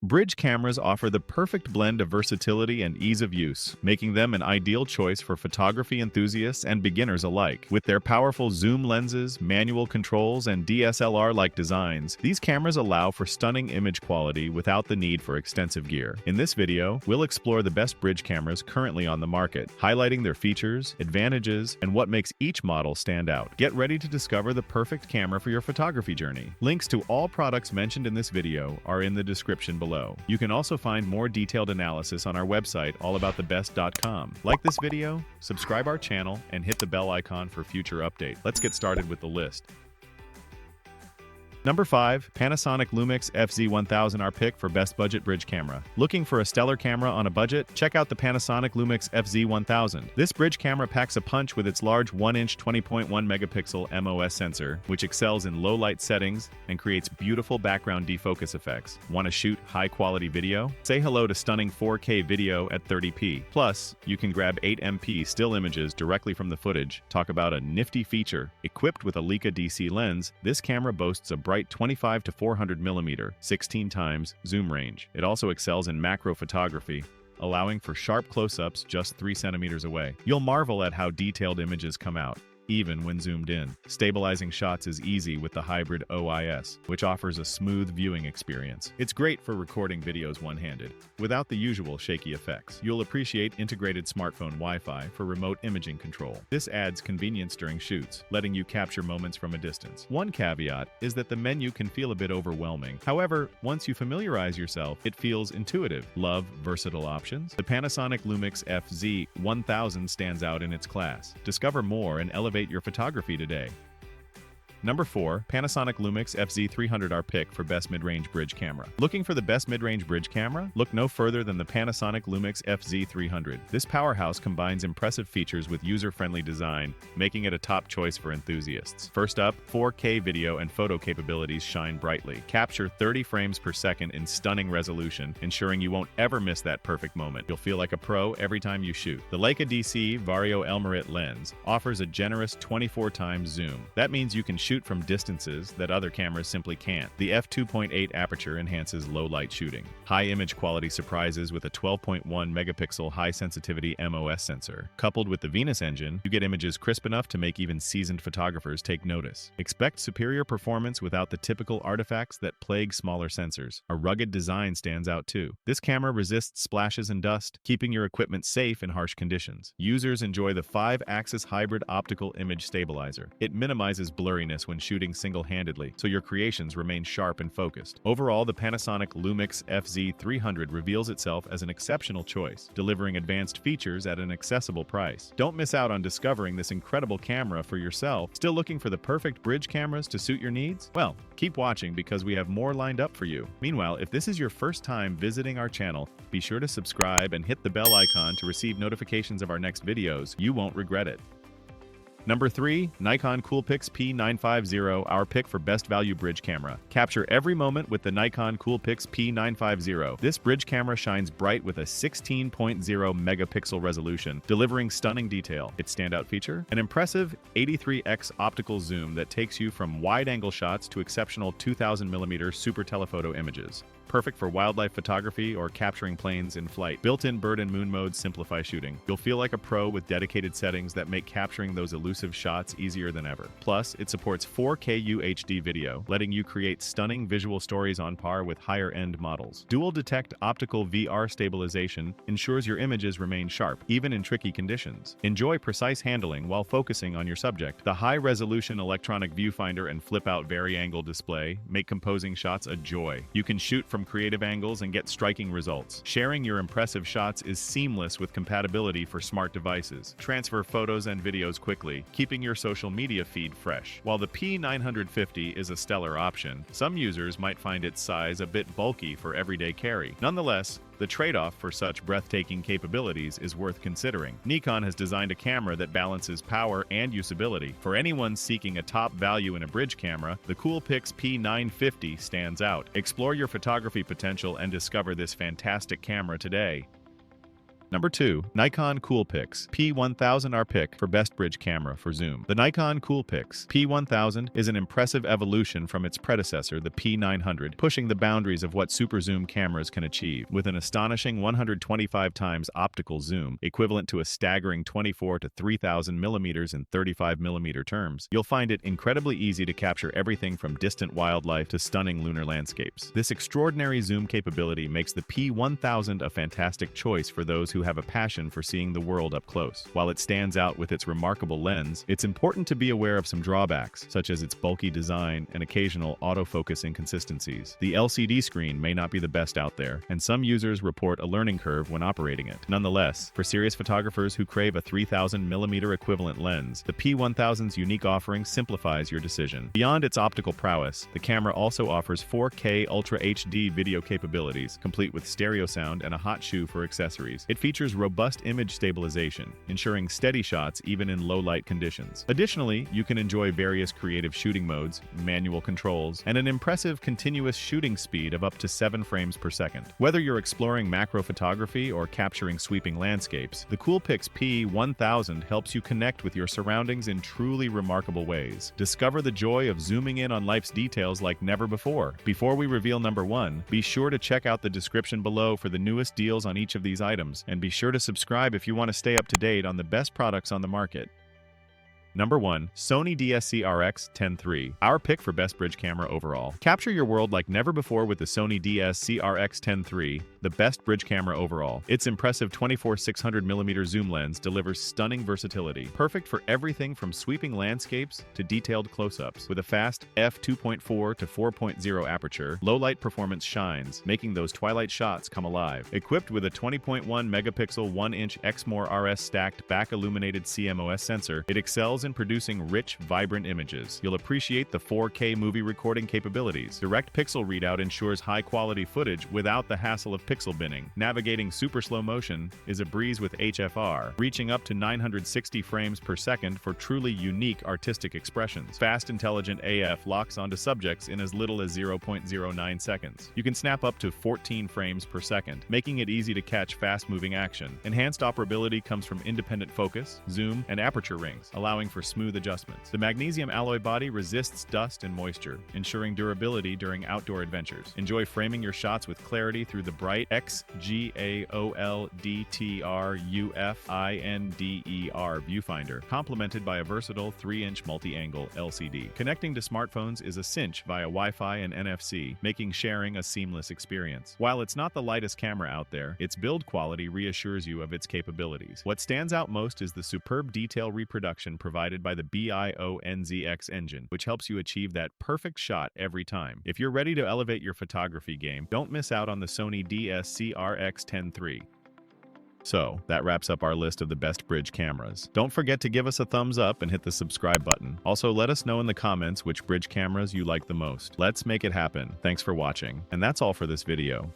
Bridge cameras offer the perfect blend of versatility and ease of use, making them an ideal choice for photography enthusiasts and beginners alike. With their powerful zoom lenses, manual controls, and DSLR-like designs, these cameras allow for stunning image quality without the need for extensive gear. In this video, we'll explore the best bridge cameras currently on the market, highlighting their features, advantages, and what makes each model stand out. Get ready to discover the perfect camera for your photography journey. Links to all products mentioned in this video are in the description below. You can also find more detailed analysis on our website, allaboutthebest.com. Like this video, subscribe our channel, and hit the bell icon for future updates. Let's get started with the list. Number 5. Panasonic LUMIX FZ1000, our pick for best budget bridge camera. Looking for a stellar camera on a budget? Check out the Panasonic LUMIX FZ1000. This bridge camera packs a punch with its large 1-inch 20.1 megapixel MOS sensor, which excels in low light settings and creates beautiful background defocus effects. Want to shoot high-quality video? Say hello to stunning 4K video at 30p. Plus, you can grab 8MP still images directly from the footage. Talk about a nifty feature. Equipped with a Leica DC lens, this camera boasts a bright 25 to 400 mm, 16 times zoom range. It also excels in macro photography, allowing for sharp close-ups just 3 centimeters away. You'll marvel at how detailed images come out, even when zoomed in. Stabilizing shots is easy with the hybrid OIS, which offers a smooth viewing experience. It's great for recording videos one-handed, without the usual shaky effects. You'll appreciate integrated smartphone Wi-Fi for remote imaging control. This adds convenience during shoots, letting you capture moments from a distance. One caveat is that the menu can feel a bit overwhelming. However, once you familiarize yourself, it feels intuitive. Love versatile options? The Panasonic LUMIX FZ1000 stands out in its class. Discover more and elevate your photography today. Number 4. Panasonic LUMIX FZ300, our pick for best mid-range bridge camera. Looking for the best mid-range bridge camera? Look no further than the Panasonic LUMIX FZ300. This powerhouse combines impressive features with user-friendly design, making it a top choice for enthusiasts. First up, 4K video and photo capabilities shine brightly. Capture 30 frames per second in stunning resolution, ensuring you won't ever miss that perfect moment. You'll feel like a pro every time you shoot. The Leica DC Vario Elmarit lens offers a generous 24 times zoom. That means you can shoot from distances that other cameras simply can't. The f2.8 aperture enhances low-light shooting. High image quality surprises with a 12.1 megapixel high-sensitivity MOS sensor. Coupled with the Venus engine, you get images crisp enough to make even seasoned photographers take notice. Expect superior performance without the typical artifacts that plague smaller sensors. A rugged design stands out too. This camera resists splashes and dust, keeping your equipment safe in harsh conditions. Users enjoy the 5-axis hybrid optical image stabilizer. It minimizes blurriness when shooting single-handedly, so your creations remain sharp and focused. Overall, the Panasonic LUMIX FZ300 reveals itself as an exceptional choice, delivering advanced features at an accessible price. Don't miss out on discovering this incredible camera for yourself. Still looking for the perfect bridge cameras to suit your needs? Well, keep watching because we have more lined up for you. Meanwhile, if this is your first time visiting our channel, be sure to subscribe and hit the bell icon to receive notifications of our next videos. You won't regret it. Number 3. Nikon COOLPIX P950, our pick for best value bridge camera. Capture every moment with the Nikon COOLPIX P950. This bridge camera shines bright with a 16.0 megapixel resolution, delivering stunning detail. Its standout feature? An impressive 83x optical zoom that takes you from wide-angle shots to exceptional 2000mm super telephoto images. Perfect for wildlife photography or capturing planes in flight. Built-in bird and moon modes simplify shooting. You'll feel like a pro with dedicated settings that make capturing those elusive shots easier than ever. Plus, it supports 4K UHD video, letting you create stunning visual stories on par with higher-end models. Dual detect optical VR stabilization ensures your images remain sharp, even in tricky conditions. Enjoy precise handling while focusing on your subject. The high-resolution electronic viewfinder and flip-out vari-angle display make composing shots a joy. You can shoot from creative angles and get striking results. Sharing your impressive shots is seamless with compatibility for smart devices. Transfer photos and videos quickly, keeping your social media feed fresh. While the P950 is a stellar option, some users might find its size a bit bulky for everyday carry. Nonetheless, the trade-off for such breathtaking capabilities is worth considering. Nikon has designed a camera that balances power and usability. For anyone seeking a top value in a bridge camera, the COOLPIX P950 stands out. Explore your photography potential and discover this fantastic camera today. Number 2. Nikon COOLPIX P1000R pick for best bridge camera for zoom. The Nikon COOLPIX P1000 is an impressive evolution from its predecessor, the P900, pushing the boundaries of what super zoom cameras can achieve. With an astonishing 125 times optical zoom, equivalent to a staggering 24 to 3000 millimeters in 35 millimeter terms, you'll find it incredibly easy to capture everything from distant wildlife to stunning lunar landscapes. This extraordinary zoom capability makes the P1000 a fantastic choice for those who have a passion for seeing the world up close. While it stands out with its remarkable lens, it's important to be aware of some drawbacks, such as its bulky design and occasional autofocus inconsistencies. The LCD screen may not be the best out there, and some users report a learning curve when operating it. Nonetheless, for serious photographers who crave a 3000mm equivalent lens, the P1000's unique offering simplifies your decision. Beyond its optical prowess, the camera also offers 4K Ultra HD video capabilities, complete with stereo sound and a hot shoe for accessories. It features robust image stabilization, ensuring steady shots even in low-light conditions. Additionally, you can enjoy various creative shooting modes, manual controls, and an impressive continuous shooting speed of up to 7 frames per second. Whether you're exploring macro photography or capturing sweeping landscapes, the COOLPIX P1000 helps you connect with your surroundings in truly remarkable ways. Discover the joy of zooming in on life's details like never before. Before we reveal number 1, be sure to check out the description below for the newest deals on each of these items, and be sure to subscribe if you want to stay up to date on the best products on the market. Number 1. Sony DSLR-X10 III, our pick for best bridge camera overall. Capture your world like never before with the Sony DSLR-X10 III, the best bridge camera overall. Its impressive 24-600mm zoom lens delivers stunning versatility, perfect for everything from sweeping landscapes to detailed close-ups. With a fast f2.4 to 4.0 aperture, low-light performance shines, making those twilight shots come alive. Equipped with a 20.1 megapixel 1-inch Exmor RS stacked back-illuminated CMOS sensor, it excels in producing rich, vibrant images. You'll appreciate the 4K movie recording capabilities. Direct pixel readout ensures high-quality footage without the hassle of pixel binning. Navigating super slow motion is a breeze with HFR, reaching up to 960 frames per second for truly unique artistic expressions. Fast Intelligent AF locks onto subjects in as little as 0.09 seconds. You can snap up to 14 frames per second, making it easy to catch fast-moving action. Enhanced operability comes from independent focus, zoom, and aperture rings, allowing for smooth adjustments. The magnesium alloy body resists dust and moisture, ensuring durability during outdoor adventures. Enjoy framing your shots with clarity through the bright XGAOLDTRUFINDER viewfinder, complemented by a versatile 3-inch multi-angle LCD. Connecting to smartphones is a cinch via Wi-Fi and NFC, making sharing a seamless experience. While it's not the lightest camera out there, its build quality reassures you of its capabilities. What stands out most is the superb detail reproduction provided by the BIONZX engine, which helps you achieve that perfect shot every time. If you're ready to elevate your photography game, don't miss out on the Sony DSLR-X10 III. So, that wraps up our list of the best bridge cameras. Don't forget to give us a thumbs up and hit the subscribe button. Also, let us know in the comments which bridge cameras you like the most. Let's make it happen. Thanks for watching. And that's all for this video.